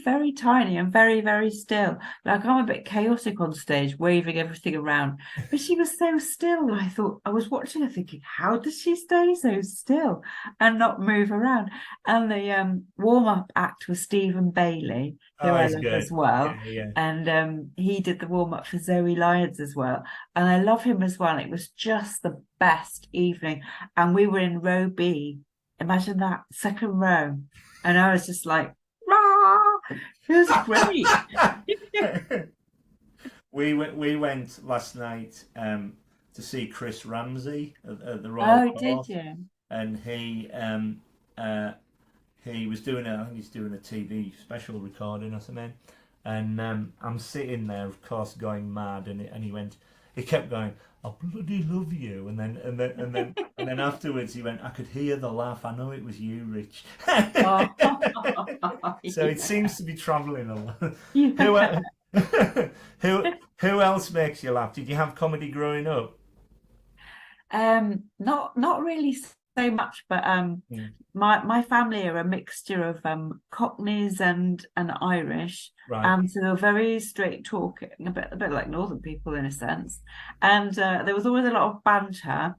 very tiny and very, very still. Like I'm a bit chaotic on stage, waving everything around, but she was so still. I thought I was watching her thinking, how does she stay so still and not move around? And the warm-up act was Stephen Bailey, who Oh, I he's love as good. well, Yeah, yeah. and he did the warm-up for Zoe Lyons as well. And I love him as well. It was just the best evening. And we were in row B. Imagine that, second row. And I was just like, rah! It was great. We went last night to see Chris Ramsey at the Royal Oh, did Court, you? and he was doing I think he's doing a TV special recording or something, and I'm sitting there, of course, going mad, and he kept going, "I bloody love you," and then afterwards he went, "I could hear the laugh. I know it was you, Rich." Oh, So it yeah. seems to be travelling a lot. Who Yeah. el- who who else makes you laugh? Did you have comedy growing up? Not really so much, but Mm, my family are a mixture of Cockneys and Irish, right. and so they're very straight talking, a bit like Northern people in a sense. And there was always a lot of banter,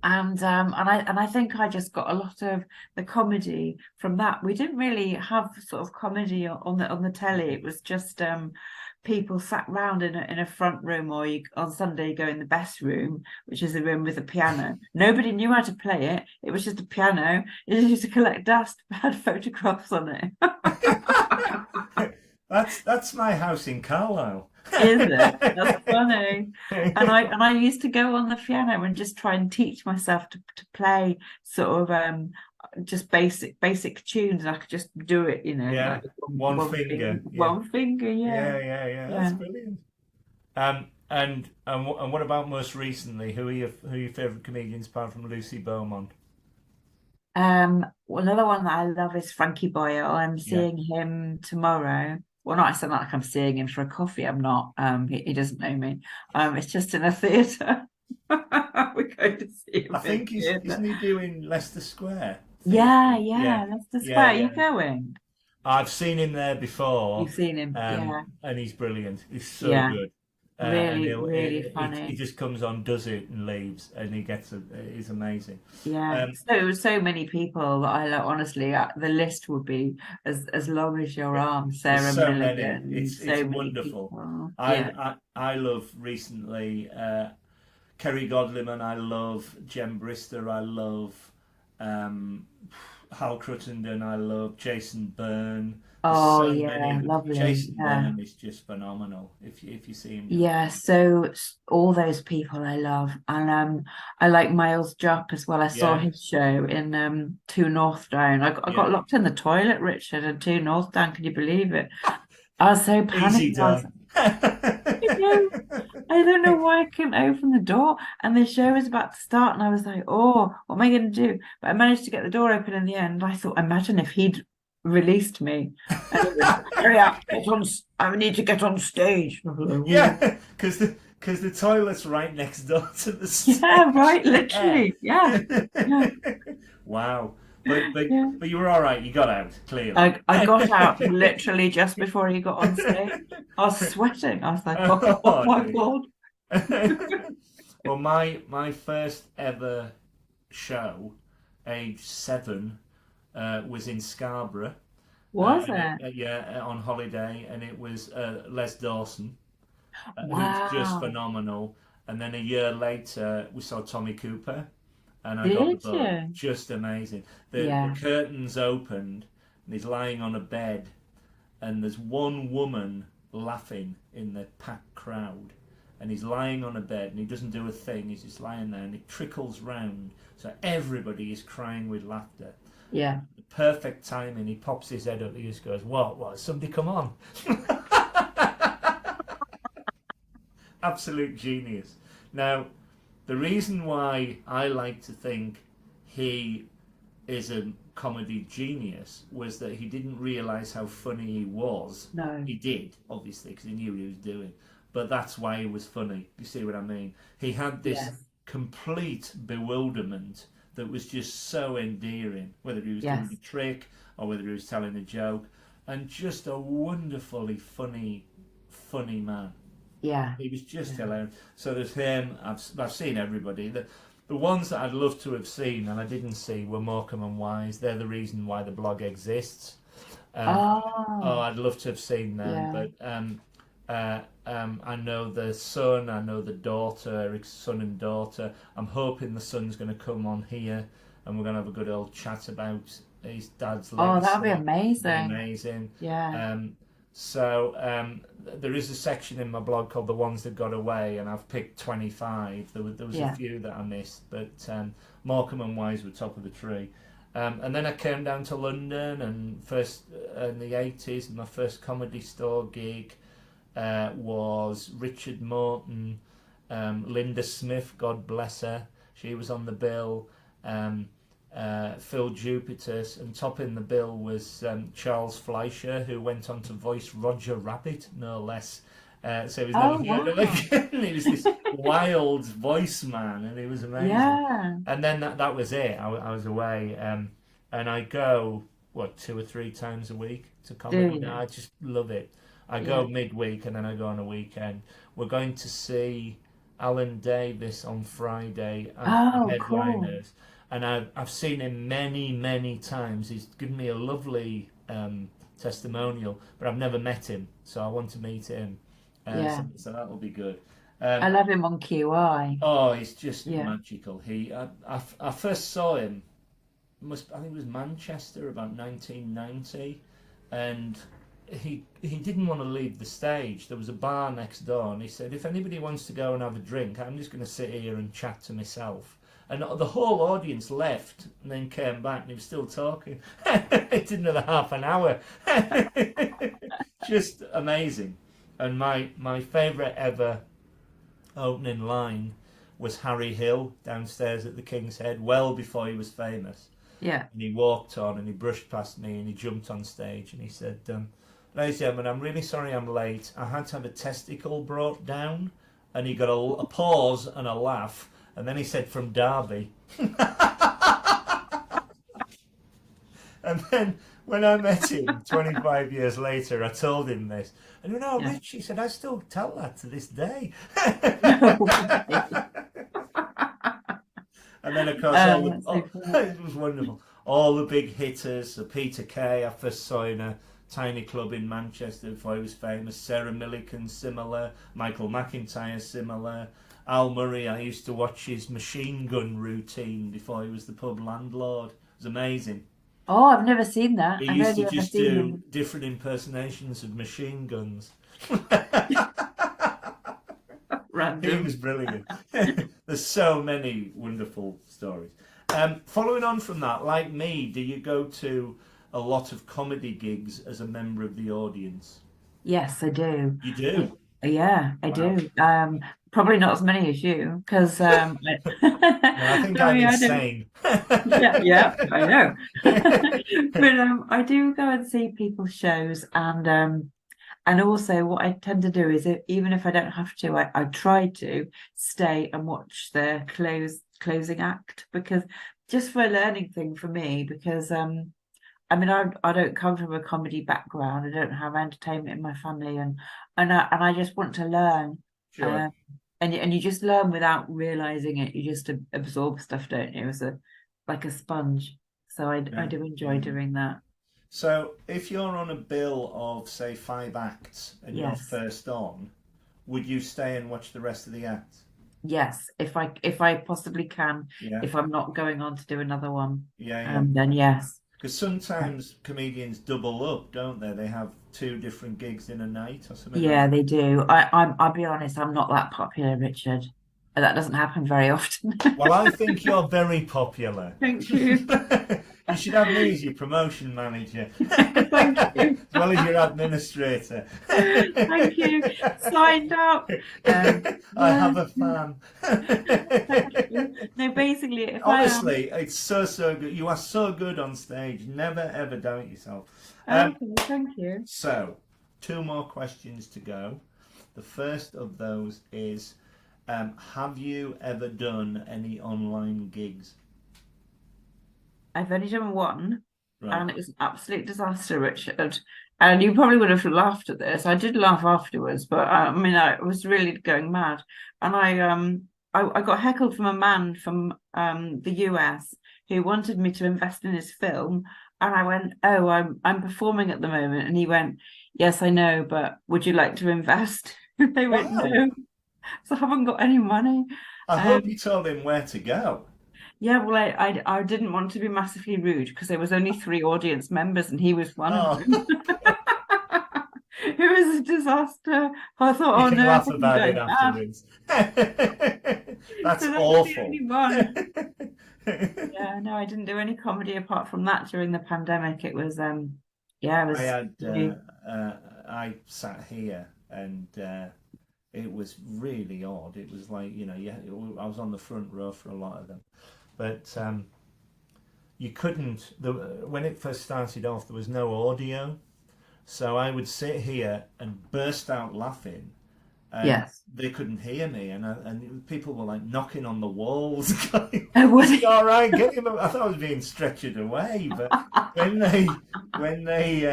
and I think I just got a lot of the comedy from that. We didn't really have sort of comedy on the telly. It was just people sat round in a front room, or you on Sunday you go in the best room, which is a room with a piano. Nobody knew how to play it. It was just a piano. It used to collect dust, had photographs on it. That's my house in Carlisle. Is it? That's funny. And I used to go on the piano and just try and teach myself to play sort of just basic tunes. I could just do it, Yeah, like one finger. Yeah, one finger, yeah. yeah. That's Yeah. brilliant. And what about most recently? Who are your favourite comedians apart from Lucy Beaumont? Well, another one that I love is Frankie Boyle. I'm Yeah. seeing him tomorrow. Well, not it's not like I'm seeing him for a coffee. I'm not. He doesn't know me. It's just in a theatre. We're going to see I him in think he's theatre. isn't he doing Leicester Square Yeah, Theatre? Yeah, yeah, that's the yeah, square. You yeah. going? I've seen him there before, You've seen him? Yeah, and he's brilliant. He's so yeah. good, and Really, really he funny. just comes on, does it, and leaves, and he's amazing. Yeah. Um, So many people that I love. Honestly, the list would be as long as your yeah, arm. there's Sarah so many. Milligan. It's So many wonderful. people. I Yeah. I love recently Kerry Godliman. I love Jem Brister. I love um, Hal Cruttenden. I love Jason Byrne. There's Oh so yeah, many. lovely. Jason Yeah. Byrne is just phenomenal. If you see him do Yeah, so all those people I love, and I like Miles Jupp as well. I saw yeah, his show in Two North Down. I yeah. got locked in the toilet, Richard, at Two North Down. Can you believe it? I was so Easy panicked. I was, done. you know, I don't know why I couldn't open the door, and the show was about to start, and I was like, "Oh, what am I going to do?" But I managed to get the door open in the end. I thought, imagine if he'd released me, and he went, "Hurry up, get on! I need to get on stage." I was like, "Oh." Yeah, because the toilet's right next door to the Yeah, stage. right, Yeah. literally. Yeah, yeah, Wow. But but yeah. but you were all right. You got out clearly. I got out literally just before he got on stage. I was sweating. I was like, oh Oh my dear. God. Well, my first ever show age 7, was in Scarborough. Was it? Yeah, on holiday, and it was Les Dawson, who's just Wow. phenomenal. And then a year later, we saw Tommy Cooper, and I got the Did bug. you? Just amazing. The Yeah. curtains opened, and he's lying on a bed, and there's one woman laughing in the packed crowd, and he's lying on a bed, and he doesn't do a thing. He's just lying there, and it trickles round, so everybody is crying with laughter. Yeah. The perfect timing. He pops his head up. He just goes, "What? Somebody come on!" Absolute genius. Now, the reason why I like to think he is a comedy genius was that he didn't realize how funny he was. No. He did, obviously, because he knew what he was doing. But that's why he was funny. You see what I mean? He had this Yes. complete bewilderment that was just so endearing, whether he was doing Yes. a trick or whether he was telling a joke, and just a wonderfully funny man. Yeah. He was just Yeah. hilarious. So there's him. I've seen everybody. The ones that I'd love to have seen and I didn't see were Morecambe and Wise. They're the reason why the blog exists. Um, oh, Oh, I'd love to have seen them, yeah. but I know the son, I know the daughter, Eric's son and daughter. I'm hoping the son's going to come on here, and we're going to have a good old chat about his dad's Oh, that'd be legacy. It'd be amazing. amazing. Yeah. Um, there is a section in my blog called "The Ones That Got Away," and I've picked 25. There was a Yeah. few that I missed, but Morecambe and Wise were top of the tree. And then I came down to London, and first in the 80s, my first comedy store gig was Richard Morton, Linda Smith, God bless her. She was on the bill. Phil Jupitus, and topping the bill was Charles Fleischer, who went on to voice Roger Rabbit, no less. So he was Oh, never heard of wow. again. He was this wild voice man, and he was amazing. Yeah. And then that was it. I was away, and I go what 2 or 3 times a week to Do comedy now. you? I just love it. I Yeah. go midweek, and then I go on a weekend. We're going to see Alan Davis on Friday as the Oh, cool. headliners, and I've seen him many times. He's given me a lovely testimonial, but I've never met him, so I want to meet him. Yeah. So that'll be good. I Um, love him on QI. oh, he's just Yeah. magical. I first saw him. I think it was Manchester about 1990, and he didn't want to leave the stage. There was a bar next door, and he said, "If anybody wants to go and have a drink, I'm just going to sit here and chat to myself." And the whole audience left and then came back, and he was still talking. It did another half an hour. Just amazing. And my favourite ever opening line was Harry Hill downstairs at the King's Head, well before he was famous. Yeah. And he walked on and he brushed past me and he jumped on stage and he said, "Ladies and gentlemen, I'm really sorry I'm late. I had to have a testicle brought down." And he got a pause and a laugh. And then he said, "From Derby." And then when I met him 25 years later, I told him this. And you know, Yeah. Rich, he said, "I still tell that to this day." No way. And then, of course, That's so funny. it was wonderful. All the big hitters. So Peter Kay, I first saw in a tiny club in Manchester before he was famous. Sarah Millican, similar. Michael McIntyre, similar. Al Murray, I used to watch his machine gun routine before he was the pub landlord. It was amazing. Oh, I've never seen that. He I've used to only ever just seen do him. different impersonations of machine guns. He Random. was brilliant. There's so many wonderful stories. Following on from that, like me, do you go to a lot of comedy gigs as a member of the audience? Yes, I do. You do? Yeah, I Wow. do. Probably not as many as you, because No, I think I I'm mean, I don't. insane. Yeah, I know. But I do go and see people's shows, and also what I tend to do is even if I don't have to, I try to stay and watch the closing act, because just for a learning thing for me, because I mean, I don't come from a comedy background. I don't have entertainment in my family, and I just want to learn. Sure. Um, and you just learn without realizing it. You just absorb stuff, don't you? like a sponge. So I Yeah, do enjoy yeah. doing that. So if you're on a bill of say 5 acts and you're Yes. first on, would you stay and watch the rest of the acts? Yes, if I possibly can, Yeah, if I'm not going on to do another one, yeah, yeah. then yes. Because sometimes comedians double up, don't they? They have two different gigs in a night or something like Yeah, that. they do. I'll be honest, I'm not that popular, Richard. That doesn't happen very often. Well, I think you're very popular. Thank you. You should have me as your promotion manager, Thank you. as well as your administrator. Thank you. Signed up. I Yeah. have a fan. Thank you. No, basically, if I am Honestly, it's so good. You are so good on stage. Never ever doubt yourself. okay, thank you. So, two more questions to go. The first of those is, have you ever done any online gigs? I've only done one, Right. and it was an absolute disaster, Richard. And you probably would have laughed at this. I did laugh afterwards, but I mean, I was really going mad. And I got heckled from a man from the US who wanted me to invest in his film, and I went, "Oh, I'm performing at the moment," and he went, "Yes, I know, but would you like to invest?" They went, Wow. "No," so I haven't got any money. I hope Um, you told him where to go. yeah, well, I didn't want to be massively rude because there was only 3 audience members and he was one of Oh, them. It was a disaster. I thought, you oh can no, laugh I'm about it going mad. afterwards. That's So that was the awful. only one. Yeah, no, I didn't do any comedy apart from that during the pandemic. It was yeah, it I was had really I sat here and it was really odd. It was like, yeah, I was on the front row for a lot of them, but you couldn't. When it first started off, there was no audio, so I would sit here and burst out laughing, and yes. they couldn't hear me, and people were like knocking on the walls, going, Oh, was "Is he it? all right? Get him!" I thought I was being stretchered away, but when they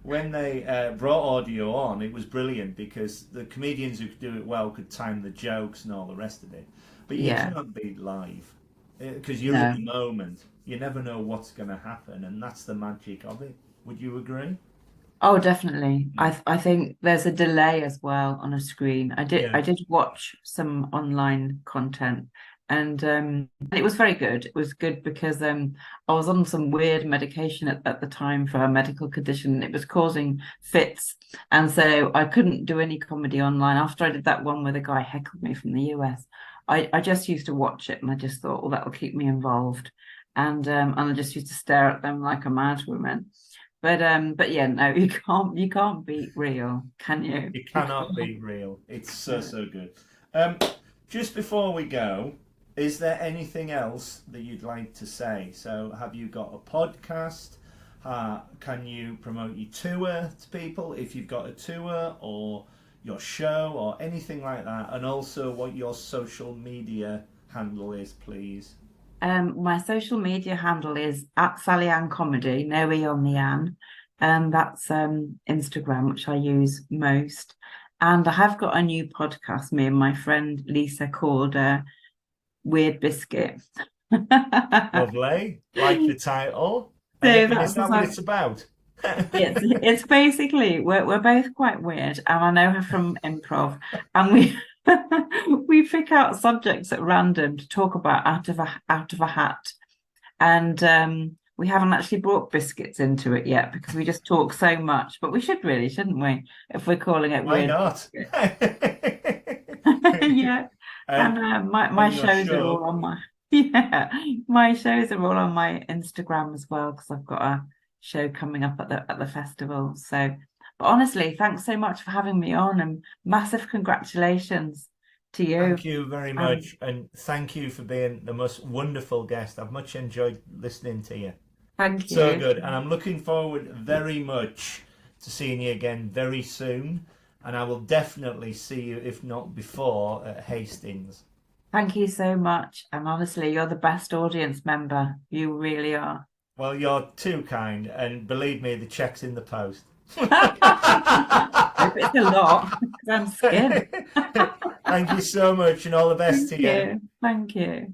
when they brought audio on, it was brilliant because the comedians who could do it well could time the jokes and all the rest of it. But you Yeah, can't beat live because you're in no. the moment. You never know what's going to happen, and that's the magic of it. Would you agree? Oh, definitely. Yeah. I think there's a delay as well on a screen. Yeah. I did watch some online content and it was very good. It was good because I was on some weird medication at the time for a medical condition. It was causing fits. And so I couldn't do any comedy online. After I did that one where the guy heckled me from the US, I just used to watch it and I just thought, well, that'll keep me involved. And I just used to stare at them like a mad woman. But yeah, no, you can't beat real, can you? It You cannot can't. be real. It's so, No. so good. Um, just before we go, is there anything else that you'd like to say? So, have you got a podcast? Can you promote your tour to people if you've got a tour or your show or anything like that? And also, what your social media handle is, please. My social media handle is at Sallyann Comedy, no E on the Ann. That's Instagram, which I use most. And I have got a new podcast, me and my friend Lisa, called Weird Biscuit. Lovely. Like the title. So And is that's that just what like it's about? it's basically we're both quite weird, and I know her from improv, and we we pick out subjects at random to talk about out of a hat, and we haven't actually brought biscuits into it yet because we just talk so much, but we should really, shouldn't we, if we're calling it Why weird not? biscuit? Yeah, and um, my and your shows are show. all on my yeah, my shows are all on my Instagram as well because I've got a show coming up at the festival. So, but honestly, thanks so much for having me on, and massive congratulations to you. Thank you very Um, much, and thank you for being the most wonderful guest. I've much enjoyed listening to you. Thank So you, good, and I'm looking forward very much to seeing you again very soon. And I will definitely see you, if not before, at Hastings. thank you so much, and honestly, you're the best audience member. You really are. Well, you're too kind, and believe me, the check's in the post. Hope it's a lot because I'm skint. Thank you so much, and all the best Thank to you. you. Thank you.